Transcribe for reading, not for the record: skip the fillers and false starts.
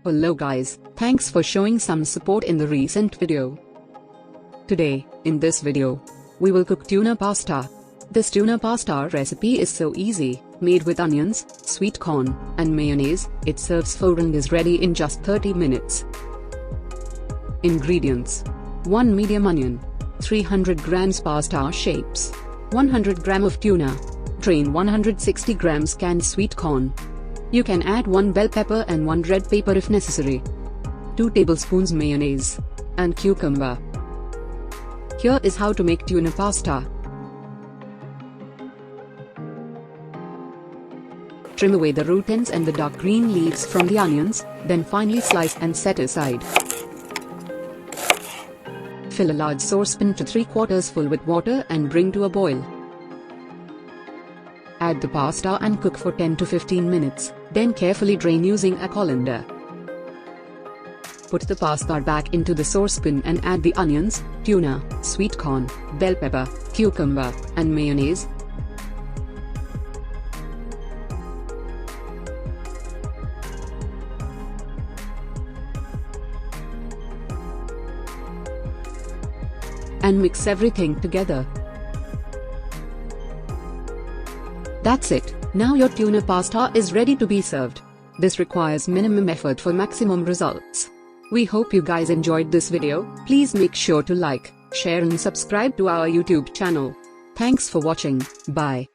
Hello guys, thanks for showing some support in the recent video. Today, in this video, we will cook tuna pasta. This tuna pasta recipe is so easy, made with onions, sweet corn, and mayonnaise. It serves full and is ready in just 30 minutes. Ingredients: 1 medium onion, 300 grams pasta shapes, 100 gram of tuna, drain 160 grams canned sweet corn. You can add 1 bell pepper and 1 red pepper if necessary. 2 tablespoons mayonnaise, and cucumber. Here is how to make tuna pasta. Trim away the root ends and the dark green leaves from the onions, then finely slice and set aside. Fill a large saucepan to 3/4 full with water and bring to a boil. Add the pasta and cook for 10 to 15 minutes, then carefully drain using a colander. Put the pasta back into the saucepan and add the onions, tuna, sweet corn, bell pepper, cucumber, and mayonnaise. And mix everything together. That's it, now your tuna pasta is ready to be served. This requires minimum effort for maximum results. We hope you guys enjoyed this video. Please make sure to like, share and subscribe to our YouTube channel. Thanks for watching. Bye.